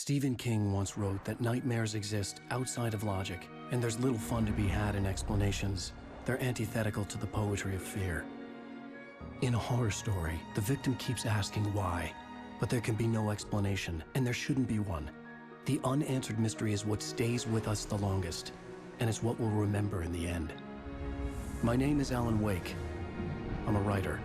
Stephen King once wrote that nightmares exist outside of logic, and there's little fun to be had in explanations. They're antithetical to the poetry of fear. In a horror story, the victim keeps asking why, but there can be no explanation, and there shouldn't be one. The unanswered mystery is what stays with us the longest, and it's what we'll remember in the end. My name is Alan Wake. I'm a writer.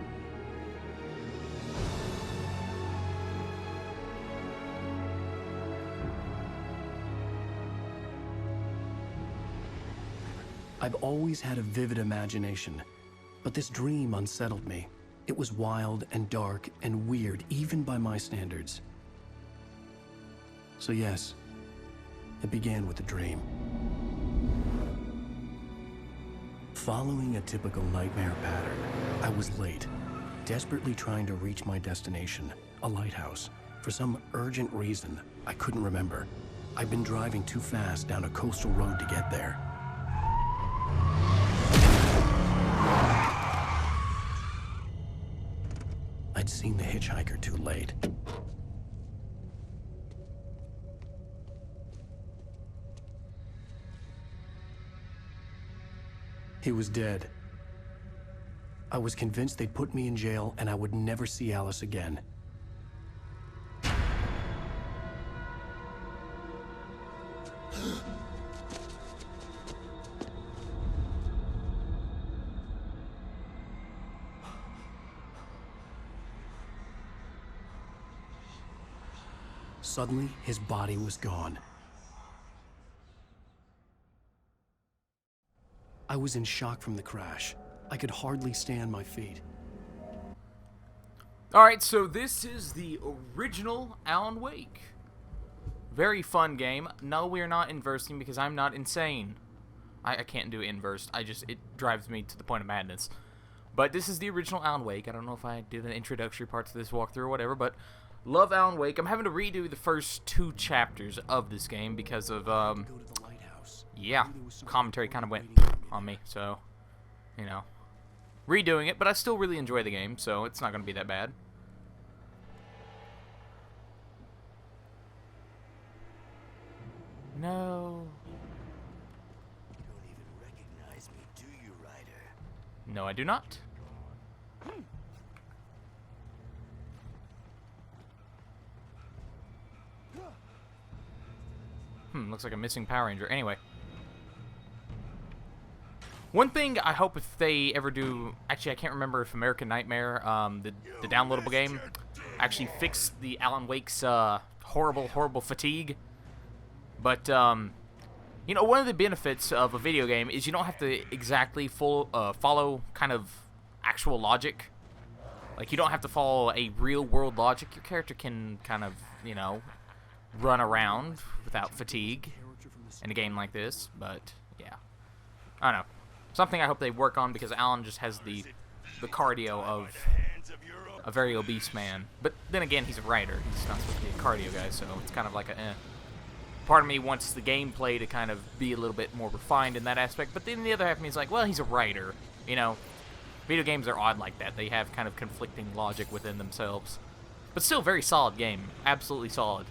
I've always had a vivid imagination, but this dream unsettled me. It was wild and dark and weird, even by my standards. So yes, it began with a dream. Following a typical nightmare pattern, I was late, desperately trying to reach my destination, a lighthouse. For some urgent reason, I couldn't remember. I'd been driving too fast down a coastal road to get there. I'd seen the hitchhiker too late. He was dead. I was convinced they'd put me in jail and I would never see Alice again. Suddenly, his body was gone. I was in shock from the crash. I could hardly stand on my feet. Alright, so this is the original Alan Wake. Very fun game. No, we're not inversing because I'm not insane. I can't do inverse. It drives me to the point of madness. But this is the original Alan Wake. I don't know if I did an introductory part to this walkthrough or whatever, but love Alan Wake. I'm having to redo the first 2 chapters of this game because of, yeah, commentary kind of went on me, so, you know, redoing it, but I still really enjoy the game, so it's not going to be that bad. No. You don't even recognize me, do you, Ryder? No, I do not. Looks like a missing Power Ranger. Anyway. One thing I hope if they ever do... Actually, I can't remember if American Nightmare, the downloadable game, actually fixed the Alan Wake's horrible fatigue. But, you know, one of the benefits of a video game is you don't have to exactly follow kind of actual logic. Like, you don't have to follow a real-world logic. Your character can kind of, you know, run around without fatigue in a game like this. But, yeah. I don't know. Something I hope they work on because Alan just has the cardio of a very obese man. But then again, he's a writer. He's not supposed to be a cardio guy, so it's kind of like a Part of me wants the gameplay to kind of be a little bit more refined in that aspect, but then the other half of me is like, well, he's a writer. You know, video games are odd like that. They have kind of conflicting logic within themselves. But still, very solid game. Absolutely solid.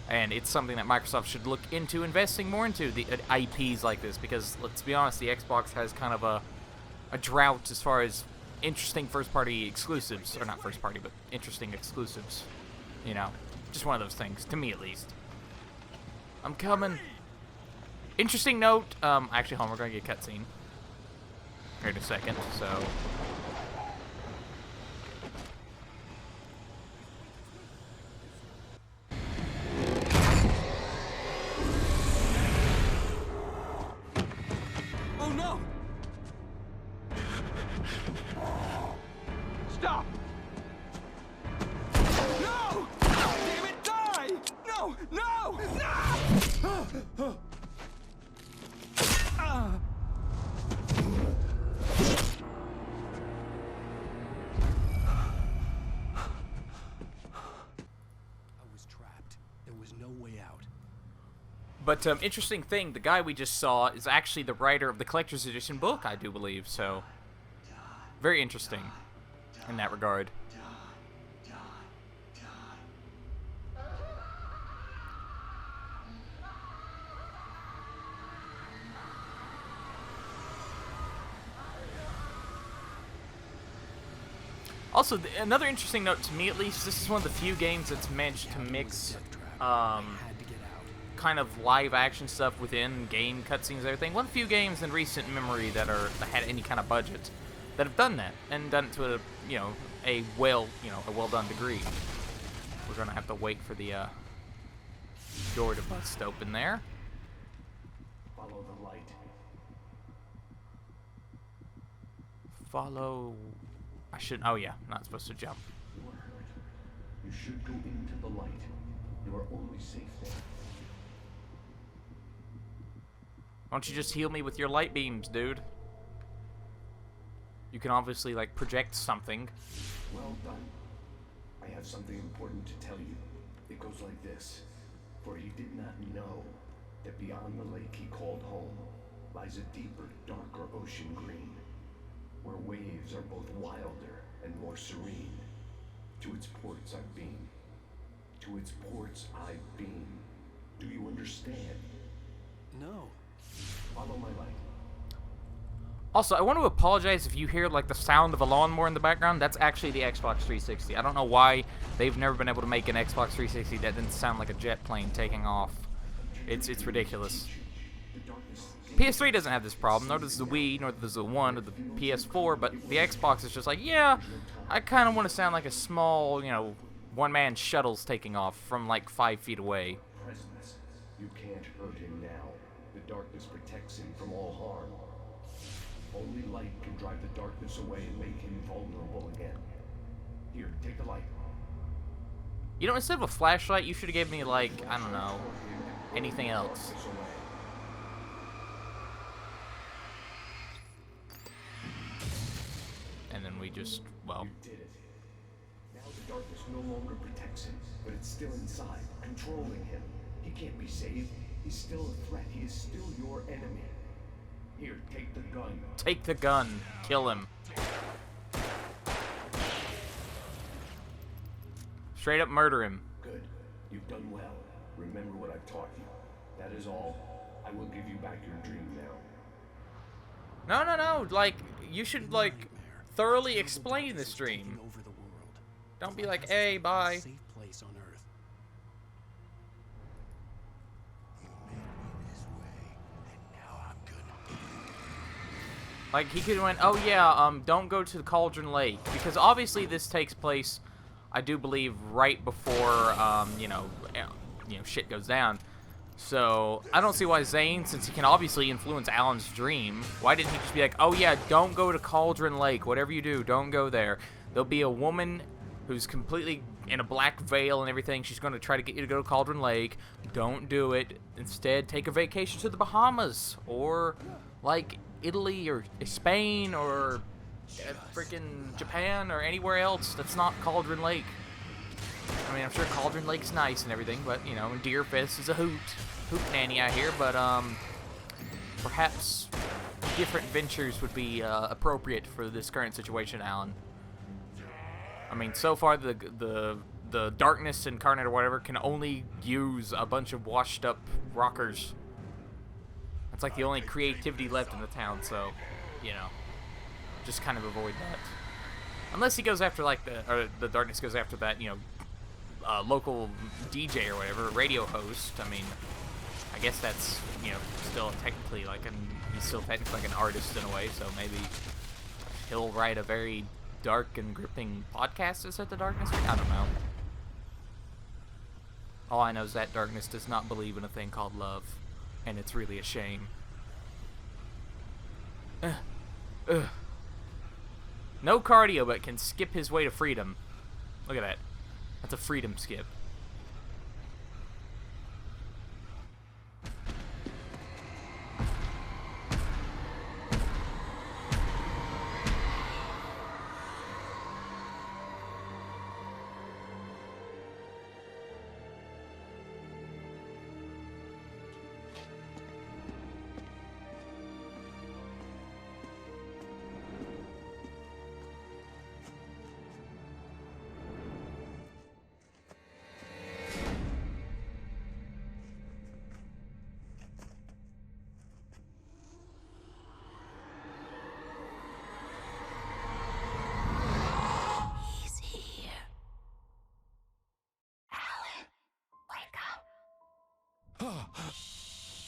And it's something that Microsoft should look into investing more into, the IPs like this, because let's be honest, the Xbox has kind of a drought as far as interesting first-party exclusives, or not first-party, but interesting exclusives. You know, just one of those things, to me at least. I'm coming. Interesting note, actually, hold on, we're going to get a cutscene here in a second, so... Oh no! Stop! No! Damn it, die! No! No! No! I was trapped. There was no way out. But, interesting thing, the guy we just saw is actually the writer of the Collector's Edition book, I do believe, so... Very interesting in that regard. Also, another interesting note to me, at least, this is one of the few games that's managed to mix kind of live action stuff within game cutscenes and everything. One of the few games in recent memory that had any kind of budget that have done that and done it to a well done degree. We're gonna have to wait for the door to bust open there. Follow the light. Follow. I should. Oh yeah, not supposed to jump. You are hurt. You should go into the light. You are only safe there. Why don't you just heal me with your light beams, dude? You can obviously, like, project something. Well done. I have something important to tell you. It goes like this. For he did not know that beyond the lake he called home lies a deeper, darker ocean green, where waves are both wilder and more serene. To its ports I've been. To its ports I've been. Do you understand? No. Follow my light. Also, I want to apologize if you hear, like, the sound of a lawnmower in the background. That's actually the Xbox 360. I don't know why they've never been able to make an Xbox 360 that didn't sound like a jet plane taking off. It's ridiculous. PS3 doesn't have this problem, nor does the Wii, nor does the One, or the PS4, but the Xbox is just like, yeah, I kind of want to sound like a small, one-man shuttles taking off from, like, 5 feet away. Presence. You can't hurt him now. The darkness protects him from all harm. Only light can drive the darkness away and make him vulnerable again. Here, take the light. Instead of a flashlight, you should have given me, like, I don't know, anything else. Darkness away. And then we just, well, You did it. Now the darkness no longer protects him, but it's still inside, controlling him. He can't be saved. He's still a threat. He is still your enemy. Here, take the gun. take the gun, kill him. Straight up murder him. Good. You've done well. Remember what I've taught you. That is all. I will give you back your dream now. No, like, you should, like, thoroughly explain this dream. Over the world. Don't be like, hey, bye. Safe place on Earth. This way, and now I'm gonna. Like, he could have went, oh yeah, don't go to the Cauldron Lake, because obviously this takes place, I do believe, right before, shit goes down. So, I don't see why Zane, since he can obviously influence Alan's dream, why didn't he just be like, oh yeah, don't go to Cauldron Lake, whatever you do, don't go there. There'll be a woman who's completely in a black veil and everything, she's going to try to get you to go to Cauldron Lake. Don't do it. Instead, take a vacation to the Bahamas, or, like, Italy, or Spain, or freaking Japan, or anywhere else that's not Cauldron Lake. I mean, I'm sure Cauldron Lake's nice and everything, but, Deerfest is a hoot nanny out here, but, perhaps different ventures would be, appropriate for this current situation, Alan. I mean, so far, the Darkness Incarnate or whatever can only use a bunch of washed-up rockers. That's, like, the only creativity left in the town, so, just kind of avoid that. Unless he goes after, like, the Darkness goes after that, local DJ or whatever, radio host. I mean, I guess that's, still technically like he's still technically like an artist in a way, so maybe he'll write a very dark and gripping podcast. Is that the Darkness? I don't know. All I know is that Darkness does not believe in a thing called love, and it's really a shame. No cardio, but can skip his way to freedom. Look at that. That's a freedom skip.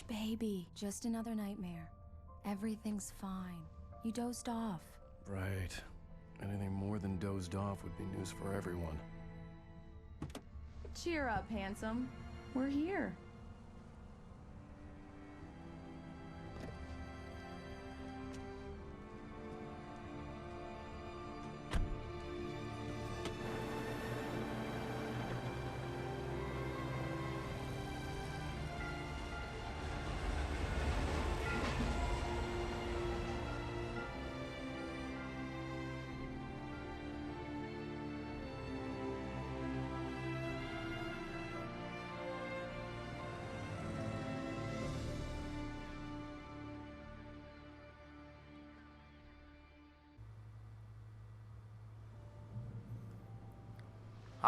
baby. Just another nightmare. Everything's fine. You dozed off. Right. Anything more than dozed off would be news for everyone. Cheer up, handsome. We're here.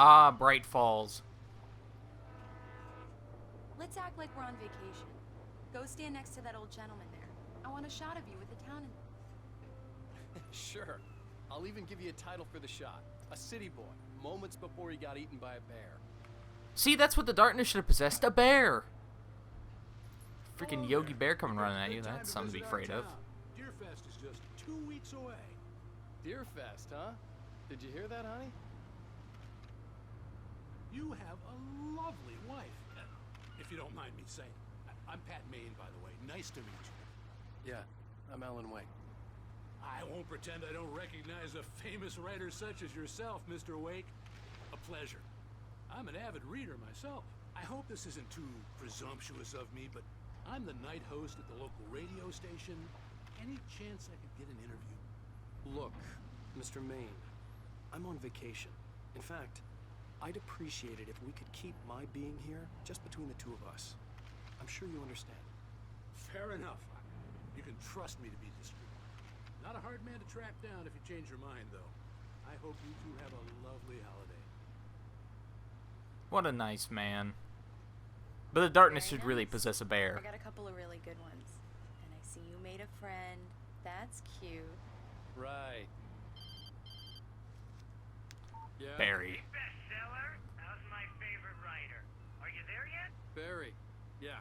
Ah, Bright Falls. Let's act like we're on vacation. Go stand next to that old gentleman there. I want a shot of you with the town in... Sure. I'll even give you a title for the shot. A city boy, moments before he got eaten by a bear. See, that's what the darkness should have possessed. A bear. Freaking Yogi Bear coming running at you. That's something to be afraid of. Deerfest is just 2 weeks away. Deerfest, huh? Did you hear that, honey? You have a lovely wife, if you don't mind me saying. I'm Pat Maine, by the way. Nice to meet you. Yeah, I'm Alan Wake. I won't pretend I don't recognize a famous writer such as yourself, Mr. Wake. A pleasure. I'm an avid reader myself. I hope this isn't too presumptuous of me, but I'm the night host at the local radio station. Any chance I could get an interview? Look, Mr. Maine, I'm on vacation. In fact, I'd appreciate it if we could keep my being here just between the two of us. I'm sure you understand. Fair enough. You can trust me to be discreet. Not a hard man to track down if you change your mind, though. I hope you two have a lovely holiday. What a nice man. But the darkness Very should really nice. possess a bear. I got a couple of really good ones. And I see you made a friend. That's cute. Right. Yeah? Barry. Bestseller? How's my favorite writer? Are you there yet? Barry. Yeah.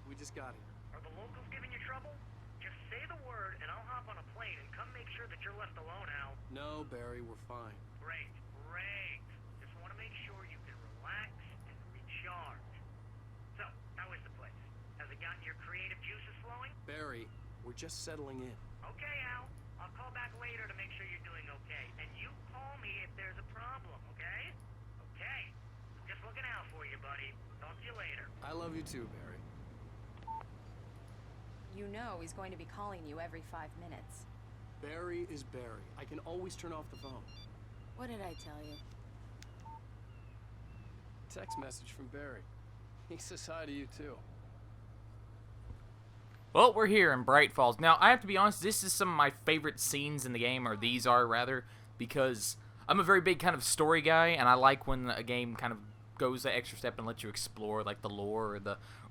We just got here. Are the locals giving you trouble? Just say the word and I'll hop on a plane and come make sure that you're left alone, Al. No, Barry, we're fine. Great, great. Just want to make sure you can relax and recharge. So, how is the place? Has it gotten your creative juices flowing? Barry, we're just settling in. Okay, Al. I'll call back later to make sure you're doing okay. And you call me if there's a problem, okay? Okay. Just looking out for you, buddy. Talk to you later. I love you too, Barry. You know he's going to be calling you every 5 minutes. Barry is Barry. I can always turn off the phone. What did I tell you? Text message from Barry. He says hi to you too. Well, we're here in Bright Falls. Now, I have to be honest, this is some of my favorite scenes in the game, or these are, rather, because I'm a very big kind of story guy, and I like when a game kind of goes the extra step and lets you explore, like, the lore,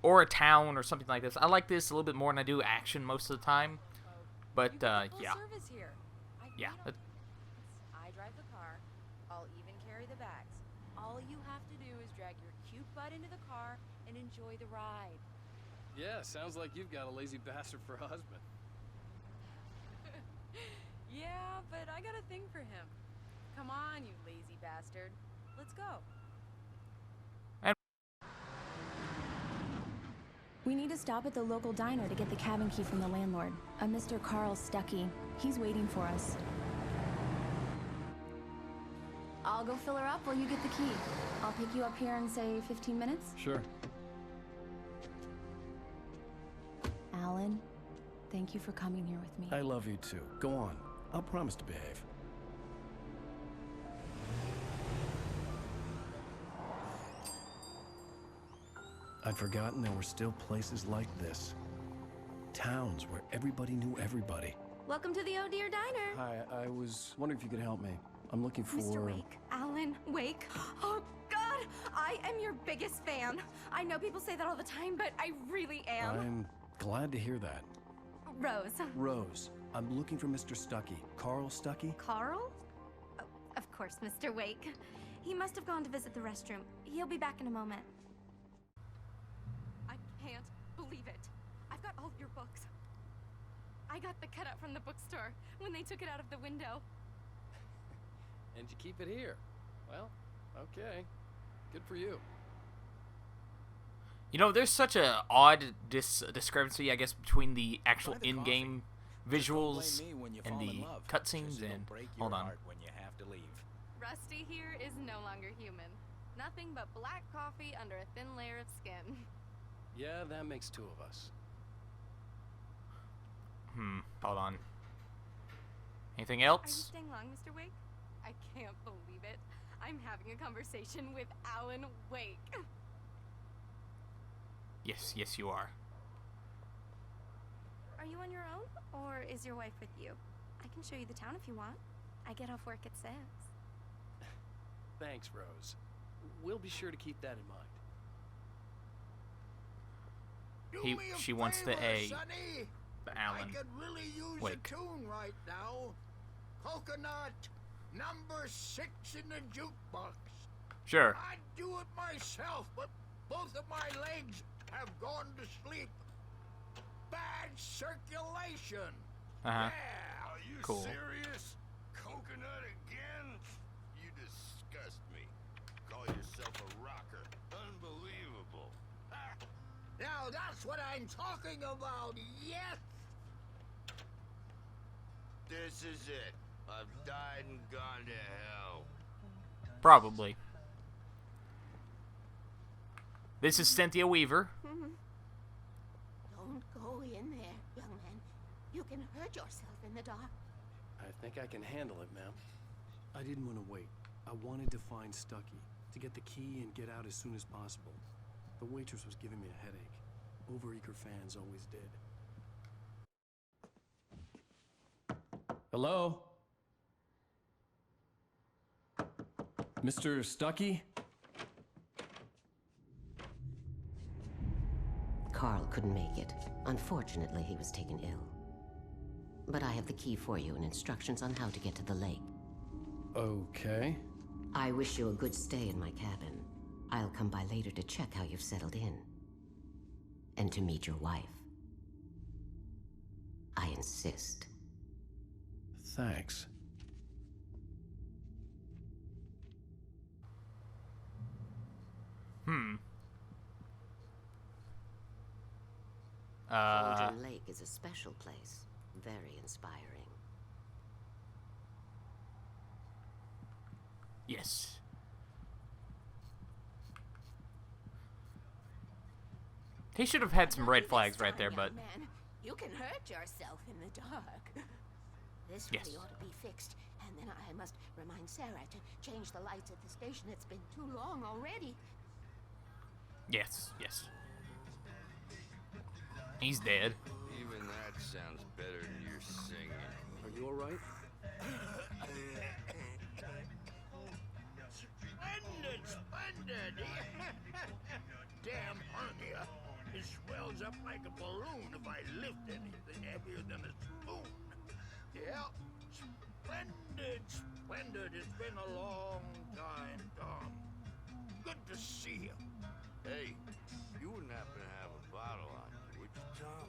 or a town, or something like this. I like this a little bit more than I do action most of the time, but, You get full yeah. service here. I've Yeah. made I drive the car. I'll even carry the bags. All you have to do is drag your cute butt into the car and enjoy the ride. Yeah, sounds like you've got a lazy bastard for a husband. Yeah, but I got a thing for him. Come on, you lazy bastard. Let's go. We need to stop at the local diner to get the cabin key from the landlord, a Mr. Carl Stuckey. He's waiting for us. I'll go fill her up while you get the key. I'll pick you up here in, say, 15 minutes? Sure. Alan, thank you for coming here with me. I love you too. Go on. I'll promise to behave. I'd forgotten there were still places like this. Towns where everybody knew everybody. Welcome to the Oh Dear Diner. Hi, I was wondering if you could help me. I'm looking for... Mr. Wake. Alan Wake. Oh, God! I am your biggest fan. I know people say that all the time, but I really am. I'm glad to hear that. Rose. Rose, I'm looking for Mr. Stuckey. Carl Stuckey? Carl? Oh, of course, Mr. Wake. He must have gone to visit the restroom. He'll be back in a moment. I can't believe it. got all of your books? I got the cutout from the bookstore when they took it out of the window. And you keep it here. Well, okay. Good for you. You know, there's such a odd discrepancy, I guess, between the actual in-game visuals and the cutscenes. And hold on, when you have to leave. Rusty here is no longer human. Nothing but black coffee under a thin layer of skin. Yeah, that makes two of us. Hold on. Anything Are you else? staying long, Mr. Wake? I can't believe it. I'm having a conversation with Alan Wake. Yes, yes, you are. Are you on your own, or is your wife with you? I can show you the town if you want. I get off work at 6. Thanks, Rose. We'll be sure to keep that in mind. She wants the A. Sonny. The Alan. I could really use Wake. a tune right now. Coconut, number 6 in the jukebox. Sure. I'd do it myself, but both of my legs have gone to sleep. Bad circulation. Uh-huh. Yeah. Are you Cool. serious? Coconut again? You disgust me. Call yourself a rocker. Unbelievable. Now that's what I'm talking about, yes! This is it. I've died and gone to hell. Probably. This is Cynthia Weaver. Don't go in there, young man. You can hurt yourself in the dark. I think I can handle it, ma'am. I didn't want to wait. I wanted to find Stucky, to get the key and get out as soon as possible. The waitress was giving me a headache. Overeager fans always did. Hello? Mr. Stucky? Carl couldn't make it. Unfortunately, he was taken ill. But I have the key for you and instructions on how to get to the lake. Okay. I wish you a good stay in my cabin. I'll come by later to check how you've settled in. And to meet your wife. I insist. Thanks. Cauldron Lake is a special place. Very inspiring. Yes. He should have had some red flags right there, but Man, you can hurt yourself in the dark. This Yes. really ought to be fixed. And then I must remind Sarah to change the lights at the station. It's been too long already. yes, yes. He's dead. Even that sounds better than your singing. Are you alright? Splendid, splendid! Damn hernia. It swells up like a balloon if I lift anything heavier than a spoon. Yeah, splendid, splendid. It's been a long time, Tom. Good to see you. Hey, you wouldn't happen to have a bottle on you, would you, Tom?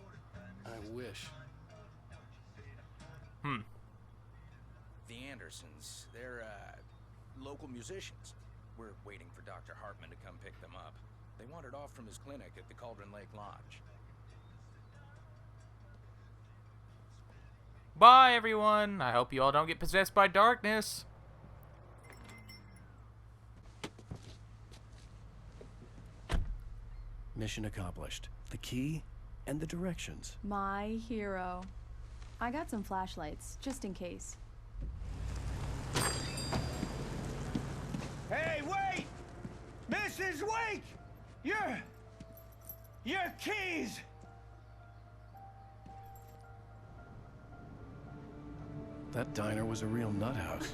I wish. The Andersons, they're, local musicians. We're waiting for Dr. Hartman to come pick them up. They wandered off from his clinic at the Cauldron Lake Lodge. Bye, everyone. I hope you all don't get possessed by darkness. Mission accomplished. The key and the directions. My hero. I got some flashlights, just in case. Hey, wait! Mrs. Wake! Your keys! That diner was a real nut house.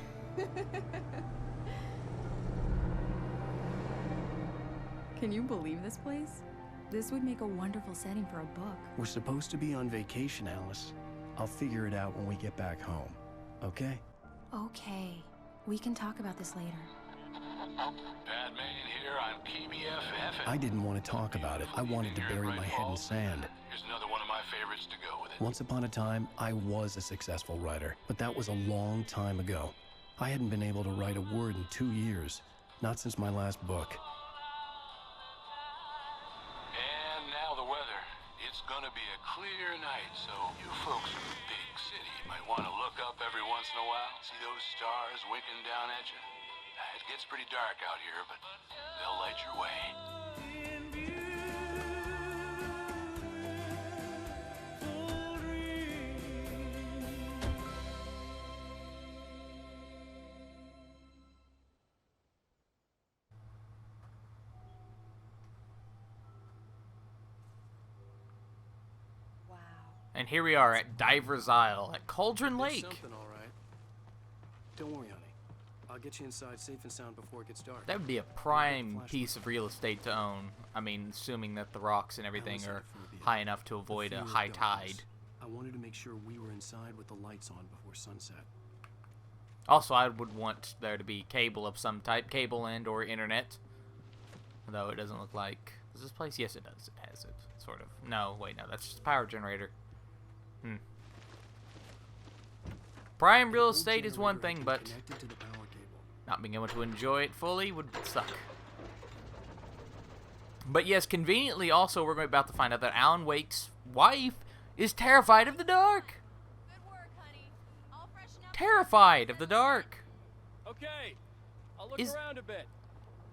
Can you believe this place? This would make a wonderful setting for a book. We're supposed to be on vacation, Alice. I'll figure it out when we get back home. Okay? Okay. We can talk about this later. Pat Main here on PBFF. I didn't want to talk about it. I wanted to bury my head in sand. Here's another one of my favorites to go with it. Once upon a time, I was a successful writer, but that was a long time ago. I hadn't been able to write a word in 2 years, not since my last book. And now the weather. It's gonna be a clear night, so you folks in the big city might want to look up every once in a while. See those stars winking down at you? It gets pretty dark out here, but they'll light your way. And here we are at Diver's Isle at Cauldron There's Lake. something, all right. Don't worry, honey. I'll get you inside safe and sound before it gets dark. That would be a prime piece of real estate to own. I mean, assuming that the rocks and everything are high enough to avoid a high tide. I wanted to make sure we were inside with the lights on before sunset. Also, I would want there to be cable of some type, cable and or internet. Though it doesn't look like... Does this place? Yes, it does. It has it, sort of. No, wait, no, that's just a power generator. Prime real estate is one thing, but not being able to enjoy it fully would suck. But yes, conveniently also we're about to find out that Alan Wake's wife is terrified of the dark. Good work, honey. I'll freshen up. Terrified of the dark. Okay, I'll look Is- around a bit.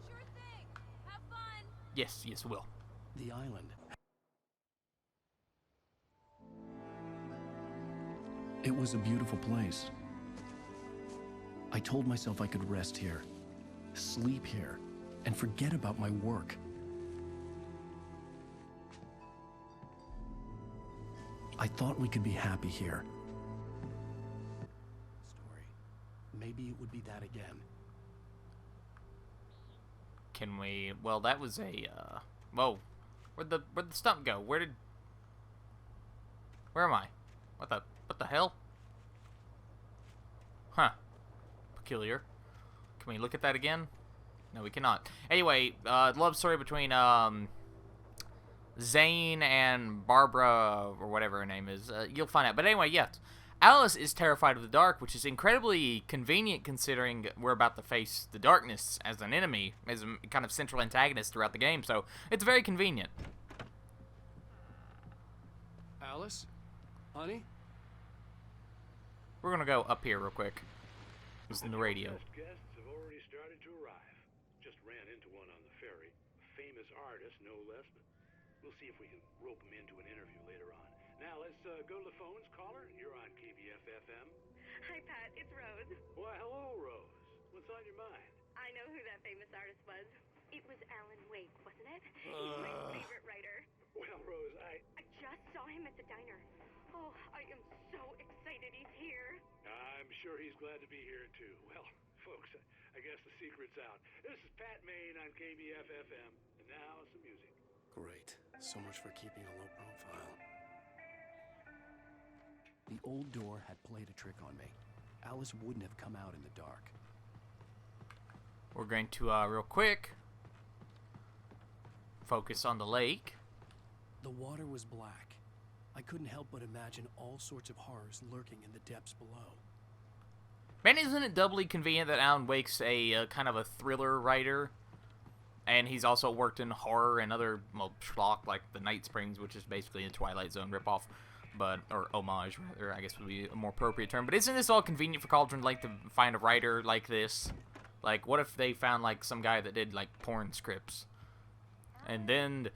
Sure thing. Have fun. Yes, yes, will. The island. It was a beautiful place. I told myself I could rest here, sleep here, and forget about my work. I thought we could be happy here. Story. Maybe it would be that again. Can we? Well, that was a. Whoa, where'd the stump go? Where am I? What the hell? Huh. Peculiar. Can we look at that again? No, we cannot. Anyway, love story between Zane and Barbara, or whatever her name is. You'll find out. But anyway, yes. Alice is terrified of the dark, which is incredibly convenient considering we're about to face the darkness as an enemy, as a kind of central antagonist throughout the game. So it's very convenient. Alice? Honey? We're gonna go up here real quick. Listen to the radio. Guests have already started to arrive. Just ran into one on the ferry. Famous artist, no less, but we'll see if we can rope him into an interview later on. Now let's go to the phones. Caller, you're on KBF-FM. Hi, Pat. It's Rose. Why, hello, Rose. What's on your mind? I know who that famous artist was. It was Alan Wake, wasn't it? He's my favorite writer. Well, Rose, I just saw him at the diner. Oh, I am so excited he's here. I'm sure he's glad to be here, too. Well, folks, I guess the secret's out. This is Pat Maine on KBF-FM. And now, some music. Great. So much for keeping a low profile. The old door had played a trick on me. Alice wouldn't have come out in the dark. We're going to, real quick, focus on the lake. The water was black. I couldn't help but imagine all sorts of horrors lurking in the depths below. Man, isn't it doubly convenient that Alan Wake's a kind of a thriller writer? And he's also worked in horror and other, well, schlock, like The Night Springs, which is basically a Twilight Zone ripoff. But, or homage, rather, I guess would be a more appropriate term. But isn't this all convenient for Cauldron Lake to find a writer like this? Like, what if they found, like, some guy that did, like, porn scripts? And then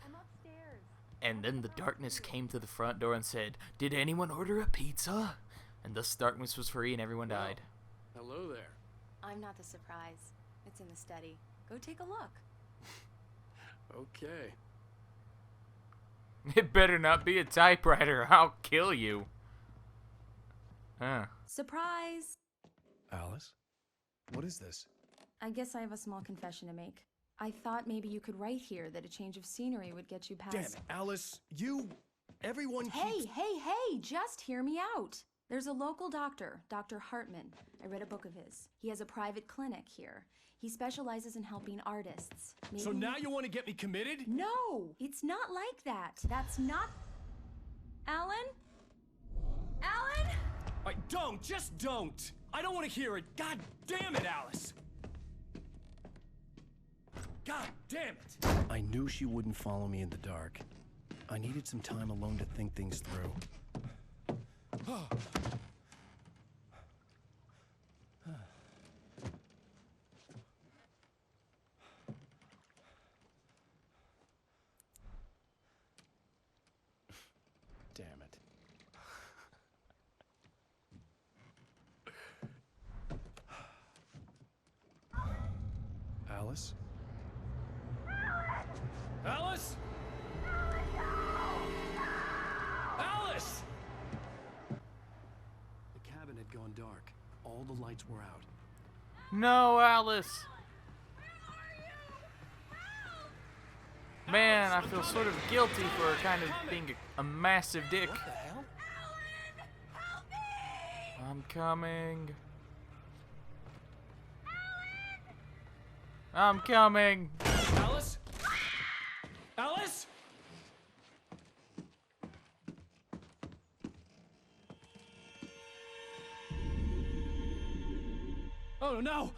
the darkness came to the front door and said, "Did anyone order a pizza?" And thus darkness was free and everyone died. Hello there. I'm not the surprise. It's in the study. Go take a look. Okay. It better not be a typewriter. I'll kill you. Surprise! Alice? What is this? I guess I have a small confession to make. I thought maybe you could write here that a change of scenery would get you past... Damn it, Alice. Everyone Hey, just hear me out. There's a local doctor, Dr. Hartman. I read a book of his. He has a private clinic here. He specializes in helping artists. So now you want to get me committed? No, it's not like that. That's not... Alan? Alan? Don't! Just don't! I don't want to hear it! God damn it, Alice! God damn it! I knew she wouldn't follow me in the dark. I needed some time alone to think things through. Damn it. Alice? Alice? Alice! The cabin had gone dark. All the lights were out. No, Alice. Man, I feel sort of guilty for kind of being a massive dick. What the hell? I'm coming. I'm coming. Alice? Alice? Oh no!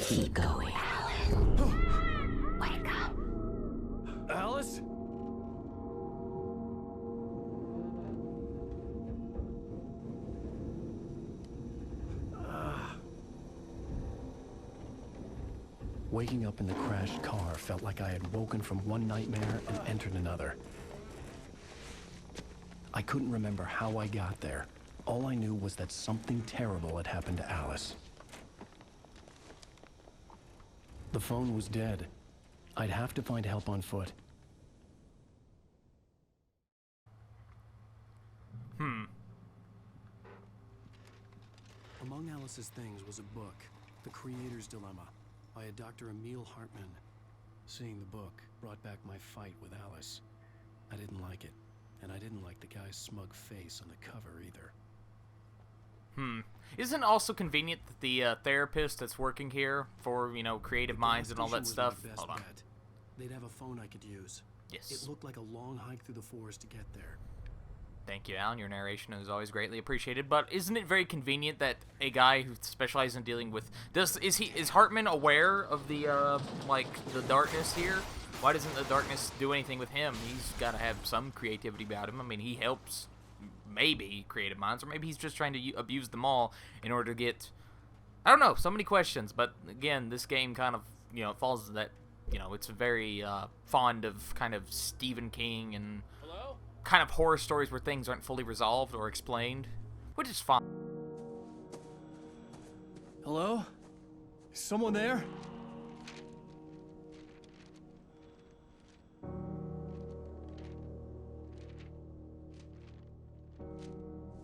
Keep going, Alan. Wake up. Alice? Waking up in the crashed car felt like I had woken from one nightmare and entered another. I couldn't remember how I got there. All I knew was that something terrible had happened to Alice. The phone was dead. I'd have to find help on foot. Among Alice's things was a book, The Creator's Dilemma, by a Dr. Emil Hartman. Seeing the book brought back my fight with Alice. I didn't like it, and I didn't like the guy's smug face on the cover either. Isn't it also convenient that the therapist that's working here for, you know, creative minds and all that stuff? Hold on. They'd have a phone I could use. Yes. It looked like a long hike through the forest to get there. Thank you, Alan. Your narration is always greatly appreciated. But isn't it very convenient that a guy who specializes in dealing with is Hartman aware of the like the darkness here? Why doesn't the darkness do anything with him? He's got to have some creativity about him. I mean, he helps maybe creative minds, or maybe he's just trying to abuse them all in order to get, I don't know, so many questions. But again, this game kind of, you know, falls into that, you know, it's very fond of kind of Stephen King and kind of horror stories where things aren't fully resolved or explained, which is fine. Hello? Is someone there?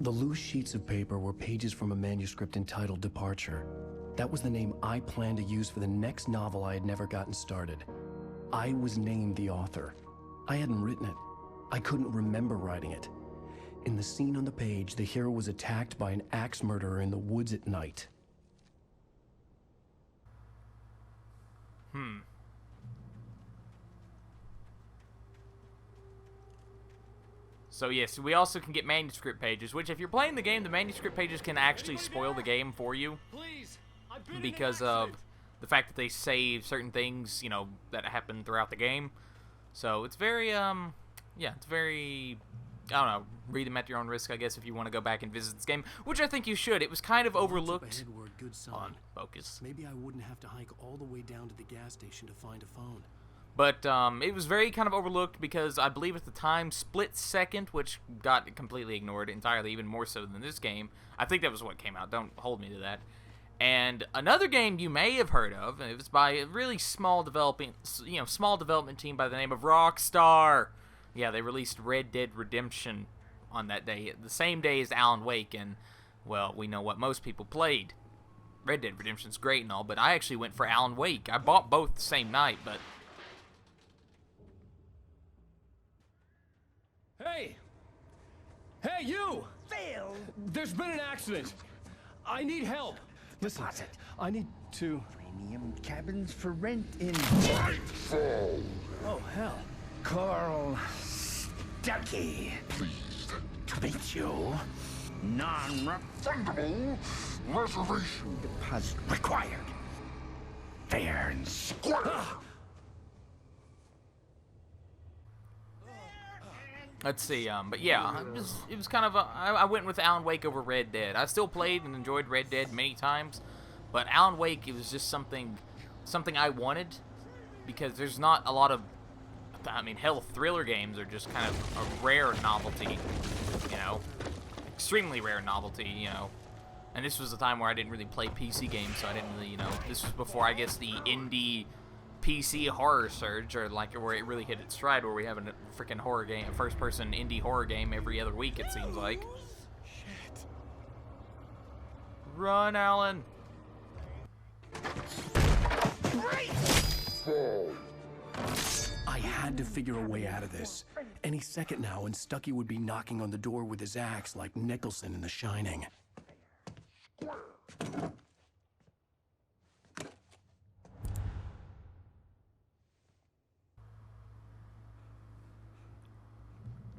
The loose sheets of paper were pages from a manuscript entitled Departure. That was the name I planned to use for the next novel I had never gotten started. I was named the author. I hadn't written it. I couldn't remember writing it. In the scene on the page, the hero was attacked by an axe murderer in the woods at night. So yes, we also can get manuscript pages, which if you're playing the game, the manuscript pages can actually spoil the game for you. Because of the fact that they save certain things, you know, that happen throughout the game. So it's very, yeah, it's very, I don't know, read them at your own risk, I guess, if you want to go back and visit this game, which I think you should. It was kind of overlooked. On, focus. Maybe I wouldn't have to hike all the way down to the gas station to find a phone. But it was very kind of overlooked because I believe at the time, Split Second, which got completely ignored entirely, even more so than this game. I think that was what came out. Don't hold me to that. And another game you may have heard of, and it was by a really small development team by the name of Rockstar. Yeah, they released Red Dead Redemption on that day, the same day as Alan Wake, and, well, we know what most people played. Red Dead Redemption's great and all, but I actually went for Alan Wake. I bought both the same night, but... Hey! Hey, you! Phil! There's been an accident. I need help. Listen, deposit. I need to... Premium cabins for rent in... Nightfall. Oh, hell. Carl Stuckey. Pleased To meet you. Non-refundable reservation deposit required. Fair and square. Let's see, but yeah, it was kind of I went with Alan Wake over Red Dead. I still played and enjoyed Red Dead many times, but Alan Wake, it was just something I wanted, because there's not a lot of, I mean, hell, thriller games are just kind of a rare novelty, you know, extremely rare novelty, you know, and this was a time where I didn't really play PC games, so I didn't really, you know, this was before, I guess, the indie PC horror surge, or like where it really hit its stride, where we have a freaking horror game, a first-person indie horror game every other week, it seems like. Shit. Run, Alan. I had to figure a way out of this. Any second now, and Stucky would be knocking on the door with his axe like Nicholson in The Shining.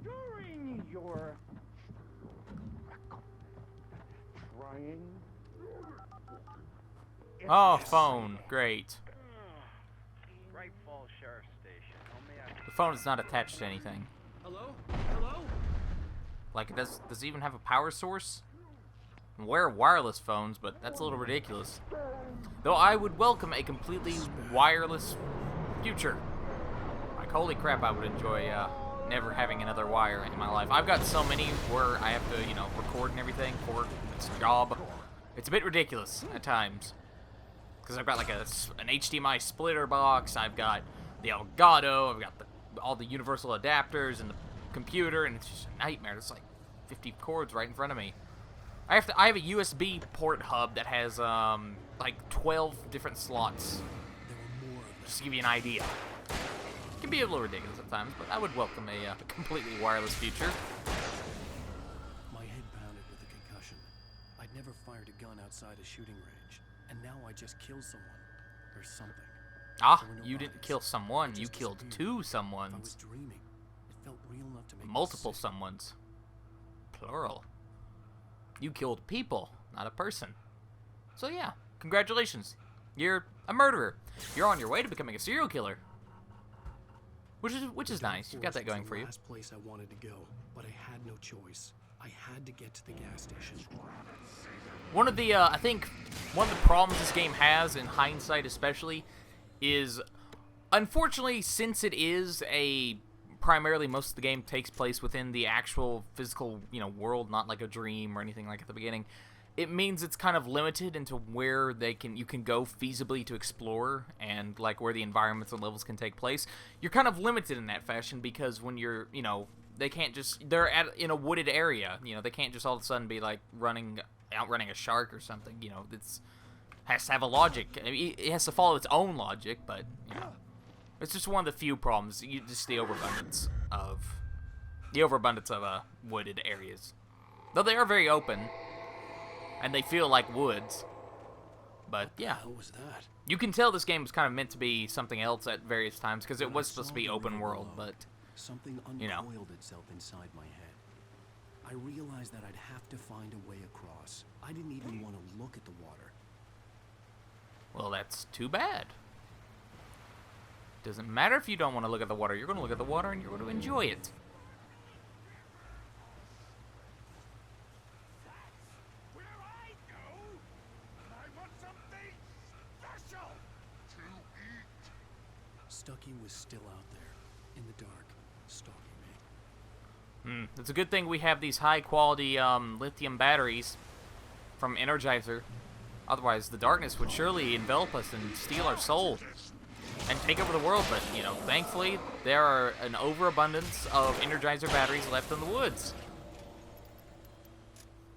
During your trying. Oh, phone. Great. Great Falls Sheriff Station. The phone is not attached to anything. Hello? Hello? Like, does it even have a power source? We're wireless phones, but that's a little ridiculous. Though I would welcome a completely wireless future. Like, holy crap, I would enjoy never having another wire in my life. I've got so many where I have to, you know, record and everything for this job. It's a bit ridiculous at times. Because I've got like an HDMI splitter box, I've got the Elgato, I've got all the universal adapters and the computer, and it's just a nightmare. There's like 50 cords right in front of me. I have a USB port hub that has like 12 different slots. Just to give you an idea. It can be a little ridiculous at times, but I would welcome a completely wireless future. My head pounded with a concussion. I'd never fired a gun outside a shooting range, and now I just killed someone. Or something. Ah, There were no you didn't bodies. kill someone, They you just killed disappeared. two I was someones. dreaming. It felt real enough to make me Multiple sick. someones. Plural. You killed people, not a person. So yeah, congratulations. You're a murderer. You're on your way to becoming a serial killer. Which is nice. You've got that going for you. Last place I wanted to go, but I had no choice. I had to get to the gas station. One of the, I think, one of the problems this game has, in hindsight especially, is, unfortunately, since it is primarily most of the game takes place within the actual physical, you know, world, not like a dream or anything like at the beginning, it means it's kind of limited into where you can go feasibly to explore, and like where the environments and levels can take place. You're kind of limited in that fashion because when you're, you know, they can't just, they're in a wooded area, you know, they can't just all of a sudden be like outrunning a shark or something, you know, has to have a logic. I mean, it has to follow its own logic, but, you know, it's just one of the few problems, just the overabundance of wooded areas. Though they are very open, and they feel like woods, but yeah. What was that? You can tell this game was kind of meant to be something else at various times, because it was supposed to be open world, but, Something you know. uncoiled itself inside my head. I realized that I'd have to find a way across. I didn't even want to look at the water. Well, that's too bad. Doesn't matter if you don't want to look at the water. You're going to look at the water and you're going to enjoy it. Where I go, I want something special to eat. Stucky was still out there, in the dark, stalking me. It's a good thing we have these high-quality lithium batteries from Energizer. Otherwise, the darkness would surely envelop us and steal our soul and take over the world. But, you know, thankfully, there are an overabundance of Energizer batteries left in the woods.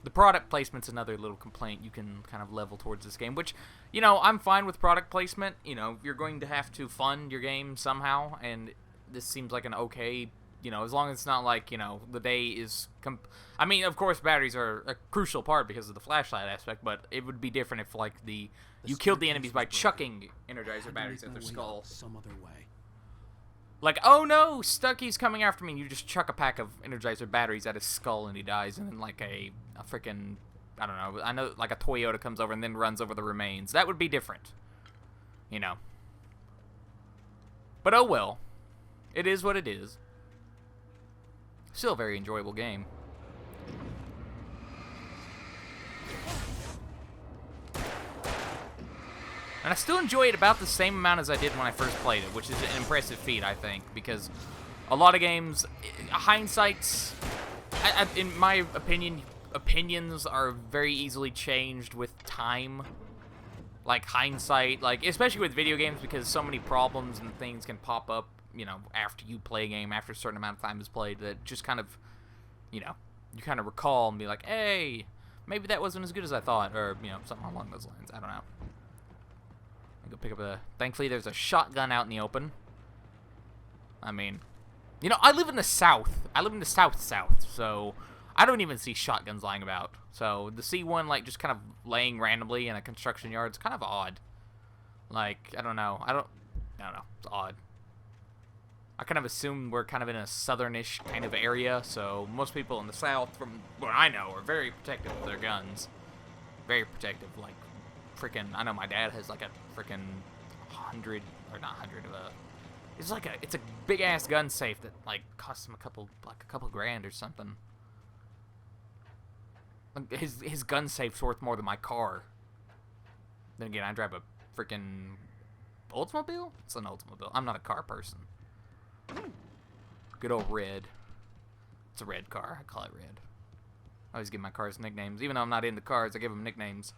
The product placement's another little complaint you can kind of level towards this game, which, you know, I'm fine with product placement. You know, you're going to have to fund your game somehow, and this seems like an okay You know, as long as it's not like, you know, the day is... I mean, of course, batteries are a crucial part because of the flashlight aspect, but it would be different if, like, you killed the enemies by chucking Energizer batteries at their skull. Some other way. Like, oh no, Stucky's coming after me, and you just chuck a pack of Energizer batteries at his skull and he dies, and then, like, a freaking... I don't know, I know, like, a Toyota comes over and then runs over the remains. That would be different. You know. But oh well. It is what it is. Still a very enjoyable game. And I still enjoy it about the same amount as I did when I first played it, which is an impressive feat, I think, because a lot of games, hindsight's, in my opinion, opinions are very easily changed with time. Like, hindsight, like, especially with video games, because so many problems and things can pop up, you know, after you play a game, after a certain amount of time is played, that just kind of, you know, you kind of recall and be like, hey, maybe that wasn't as good as I thought, or, you know, something along those lines. I don't know. I go pick up a... Thankfully, there's a shotgun out in the open. I mean, you know, I live in the South. I live in the South, so I don't even see shotguns lying about. So to see one, like, just kind of laying randomly in a construction yard, it's kind of odd. Like, I don't know. I don't know. It's odd. I kind of assume we're kind of in a southernish kind of area, so most people in the South, from what I know, are very protective of their guns. Very protective, like, freaking, I know my dad has, like, a freaking 100, or not 100, it's like it's a big-ass gun safe that, like, costs him a couple grand or something. His gun safe's worth more than my car. Then again, I drive a freaking Oldsmobile? It's an Oldsmobile. I'm not a car person. Good old Red. It's a red car. I call it Red. I always give my cars nicknames. Even though I'm not into cars, I give them nicknames.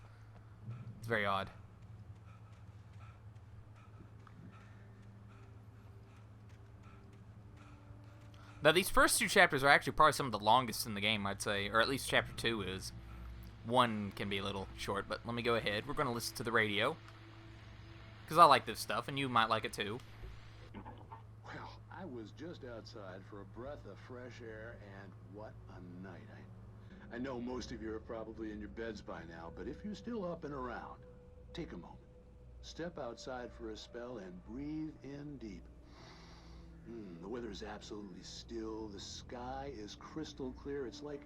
It's very odd. Now, these first two chapters are actually probably some of the longest in the game, I'd say. Or at least chapter 2 is. 1 can be a little short, but let me go ahead. We're going to listen to the radio. Because I like this stuff, and you might like it too. Well, I was just outside for a breath of fresh air, and what a night. I know most of you are probably in your beds by now, but if you're still up and around, take a moment. Step outside for a spell and breathe in deep. The weather is absolutely still. The sky is crystal clear. It's like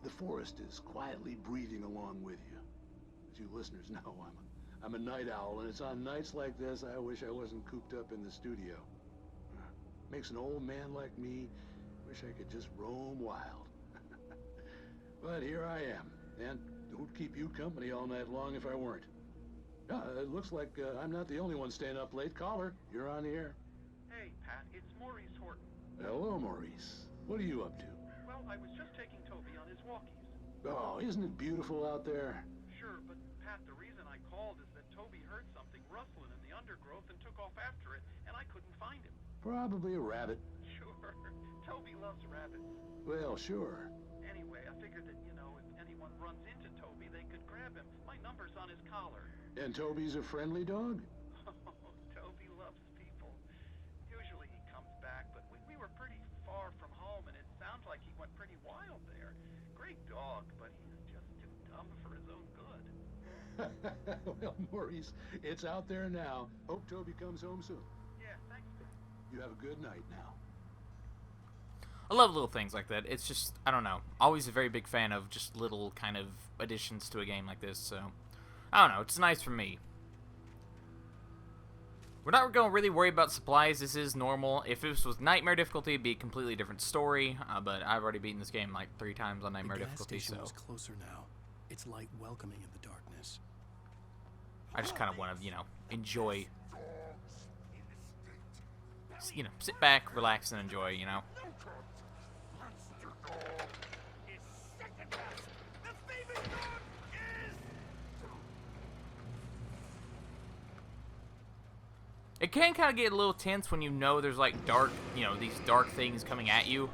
the forest is quietly breathing along with you. As you listeners know, I'm a night owl, and it's on nights like this I wish I wasn't cooped up in the studio. Makes an old man like me wish I could just roam wild. But here I am, and who'd keep you company all night long if I weren't? It looks like I'm not the only one staying up late. Caller, you're on the air. Hey, Pat, it's Maurice Horton. Hello, Maurice. What are you up to? Well, I was just taking Toby on his walkies. Oh, isn't it beautiful out there? Sure, but Pat, the reason I called is that Toby heard something rustling in the undergrowth and took off after it, and I couldn't find him. Probably a rabbit. Sure. Toby loves rabbits. Well, sure. Anyway, I figured that, you know, if anyone runs into Toby, they could grab him. My number's on his collar. And Toby's a friendly dog? Toby loves people. Usually he comes back, but we were pretty far from home, and it sounds like he went pretty wild there. Great dog, but he's just too dumb for his own good. Well, Maurice, it's out there now. Hope Toby comes home soon. Yeah, thanks. You have a good night now. I love little things like that. It's just, I don't know. Always a very big fan of just little kind of additions to a game like this, so I don't know. It's nice for me. We're not going to really worry about supplies. This is normal. If this was Nightmare difficulty, it'd be a completely different story, but I've already beaten this game like 3 times on Nightmare difficulty, so The gas station is closer now. Its light welcoming in the darkness. I just kind of want to, you know, enjoy. You know, sit back, relax, and enjoy, you know. It can kind of get a little tense when you know there's like dark, you know, these dark things coming at you.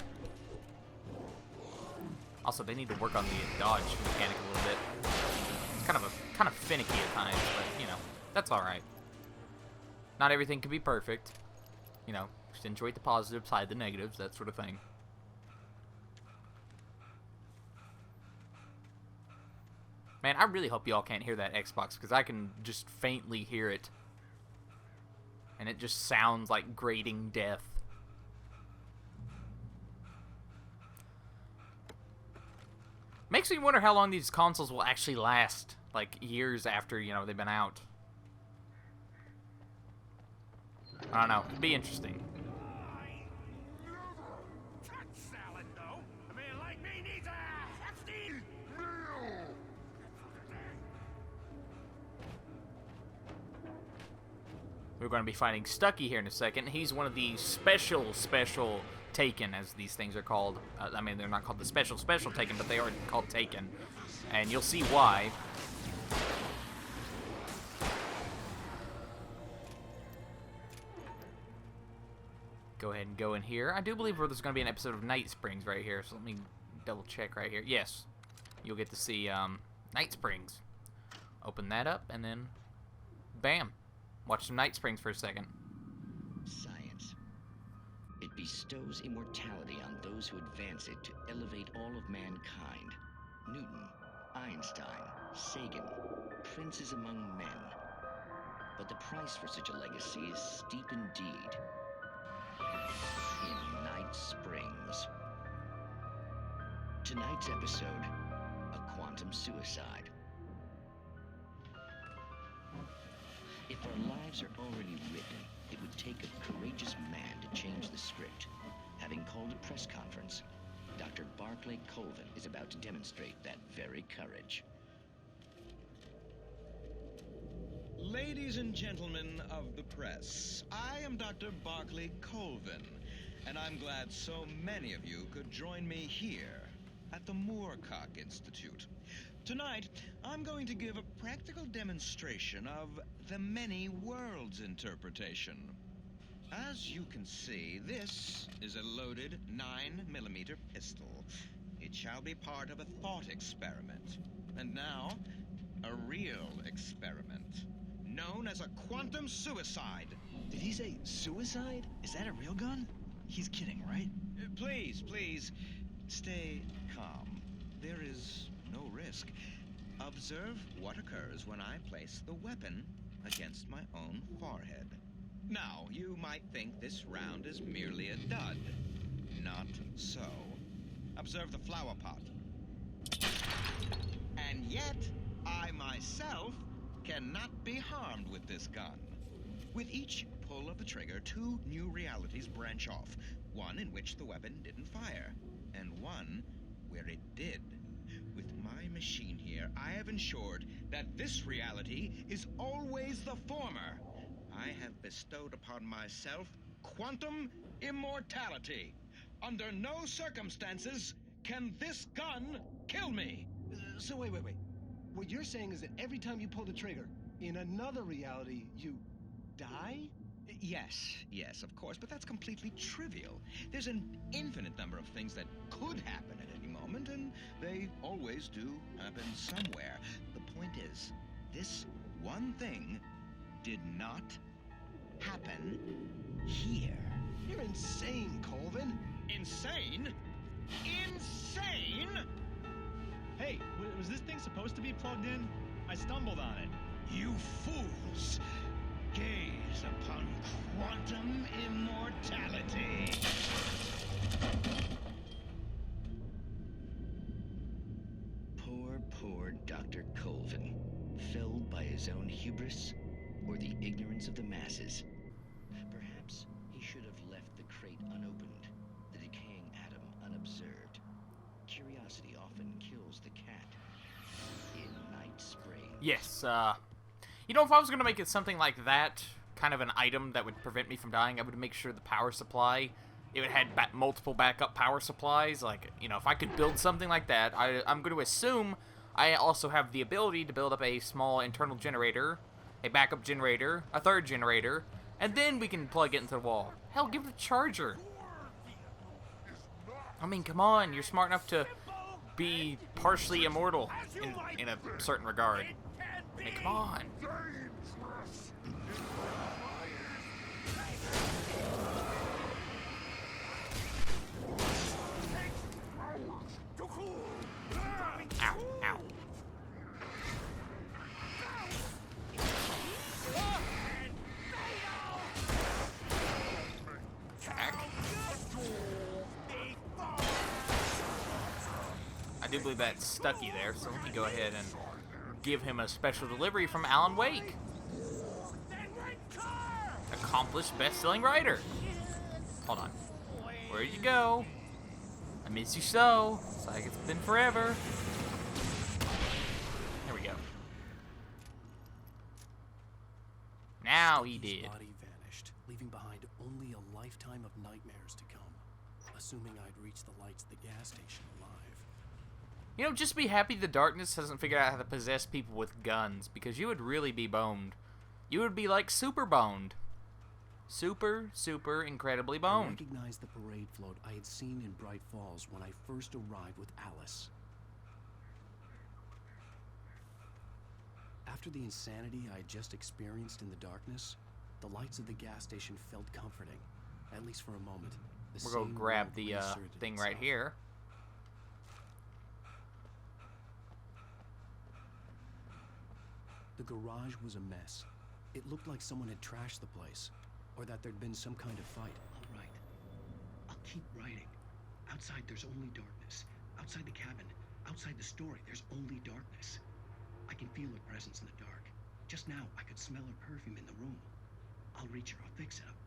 Also, they need to work on the dodge mechanic a little bit. It's kind of finicky at times, but you know, that's all right. Not everything can be perfect. You know, accentuate the positives, hide the negatives, that sort of thing. Man, I really hope y'all can't hear that Xbox, because I can just faintly hear it. And it just sounds like grating death. Makes me wonder how long these consoles will actually last, like years after, you know, they've been out. I don't know. It'd be interesting. Salad, though. A man like me needs a hefty meal. We're going to be fighting Stucky here in a second. He's one of the special Taken, as these things are called. I mean, they're not called the special Taken, but they are called Taken. And you'll see why. Go ahead and go in here. I do believe there's going to be an episode of Night Springs right here, so let me double check right here. Yes, you'll get to see Night Springs. Open that up, and then bam. Watch some Night Springs for a second. Science. It bestows immortality on those who advance it to elevate all of mankind. Newton, Einstein, Sagan, princes among men. But the price for such a legacy is steep indeed. In Night Springs. Tonight's episode, a quantum suicide. If our lives are already written, it would take a courageous man to change the script. Having called a press conference, Dr. Barclay Colvin is about to demonstrate that very courage. Ladies and gentlemen of the press, I am Dr. Barclay Colvin, and I'm glad so many of you could join me here at the Moorcock Institute. Tonight, I'm going to give a practical demonstration of the many worlds interpretation. As you can see, this is a loaded 9mm pistol. It shall be part of a thought experiment. And now, a real experiment, known as a quantum suicide. Did he say suicide? Is that a real gun? He's kidding, right? Please, stay calm. There is no risk. Observe what occurs when I place the weapon against my own forehead. Now, you might think this round is merely a dud. Not so. Observe the flower pot. And yet, I myself cannot be harmed with this gun. With each pull of the trigger, two new realities branch off. One in which the weapon didn't fire, and one where it did. With my machine here, I have ensured that this reality is always the former. I have bestowed upon myself quantum immortality. Under no circumstances can this gun kill me. So wait. What you're saying is that every time you pull the trigger, in another reality, you die? Yes, of course, but that's completely trivial. There's an infinite number of things that could happen at any moment, and they always do happen somewhere. The point is, this one thing did not happen here. You're insane, Colvin. Insane? Insane? Hey, was this thing supposed to be plugged in? I stumbled on it. You fools! Gaze upon quantum immortality. Poor Dr. Colvin, felled by his own hubris or the ignorance of the masses. Perhaps he should have left the crate unopened, the decaying atom unobserved. Curiosity often kills the cat. In Night Springs. Yes, you know, if I was going to make it something like that, kind of an item that would prevent me from dying, I would make sure the power supply, it would have multiple backup power supplies. Like, you know, if I could build something like that, I'm going to assume I also have the ability to build up a small internal generator, a backup generator, a third generator, and then we can plug it into the wall. Hell, give it a charger. I mean, come on, you're smart enough to be partially immortal in a certain regard. Hey, come on. I do believe that's Stucky there, so let me go ahead and give him a special delivery from Alan Wake. Accomplished best-selling writer. Hold on. Where'd you go? I miss you so. It's like it's been forever. There we go. Now he did. His body vanished, leaving behind only a lifetime of nightmares to come. Assuming I'd reach the lights at the gas station alive. You know, just be happy the darkness hasn't figured out how to possess people with guns, because you would really be boned. You would be like super boned. Super, super incredibly I boned. recognized the parade float I had seen in Bright Falls when I first arrived with Alice. After the insanity I had just experienced in the darkness, the lights of the gas station felt comforting, at least for a moment. We're going to grab the thing right here. The garage was a mess. It looked like someone had trashed the place, or that there'd been some kind of fight. All right. I'll keep writing. Outside, there's only darkness. Outside the cabin, outside the story, there's only darkness. I can feel her presence in the dark. Just now, I could smell her perfume in the room. I'll reach her. I'll fix it up.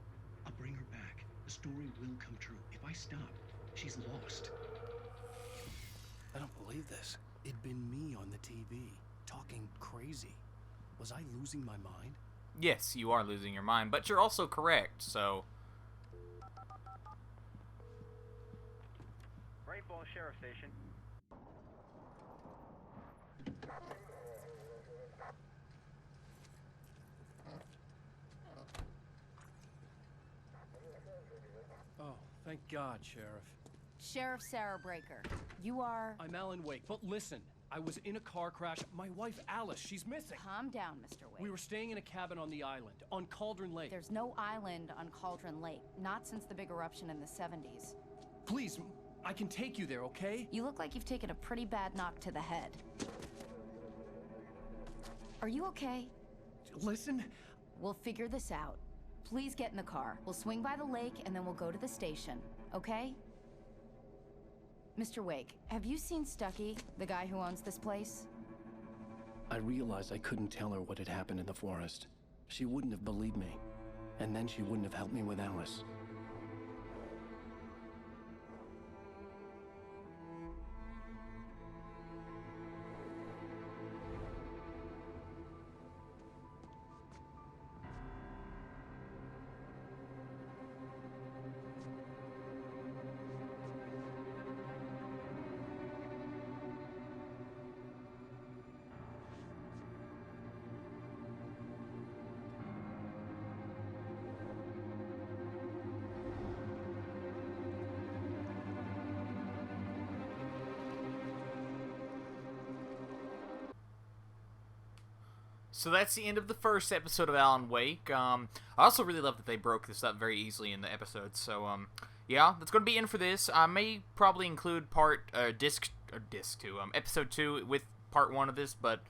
I'll bring her back. The story will come true. If I stop, she's lost. I don't believe this. It'd been me on the TV, talking crazy. Was I losing my mind? Yes, you are losing your mind, but you're also correct, so... Bright Falls Sheriff Station. Oh, thank God, Sheriff. Sheriff Sarah Breaker, you are... I'm Alan Wake, but listen. I was in a car crash. My wife, Alice, she's missing. Calm down, Mr. Wake. We were staying in a cabin on the island, on Cauldron Lake. There's no island on Cauldron Lake, not since the big eruption in the 70s. Please, I can take you there, okay? You look like you've taken a pretty bad knock to the head. Are you okay? Listen. We'll figure this out. Please get in the car. We'll swing by the lake and then we'll go to the station, okay? Mr. Wake, have you seen Stucky, the guy who owns this place? I realized I couldn't tell her what had happened in the forest. She wouldn't have believed me. And then she wouldn't have helped me with Alice. So that's the end of the first episode of Alan Wake. I also really love that they broke this up very easily in the episode. So, yeah, that's going to be in for this. I may probably include episode 2 with part 1 of this, but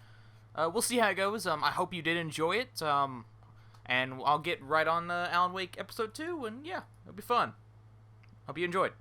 we'll see how it goes. I hope you did enjoy it. And I'll get right on Alan Wake episode 2, and yeah, it'll be fun. Hope you enjoyed.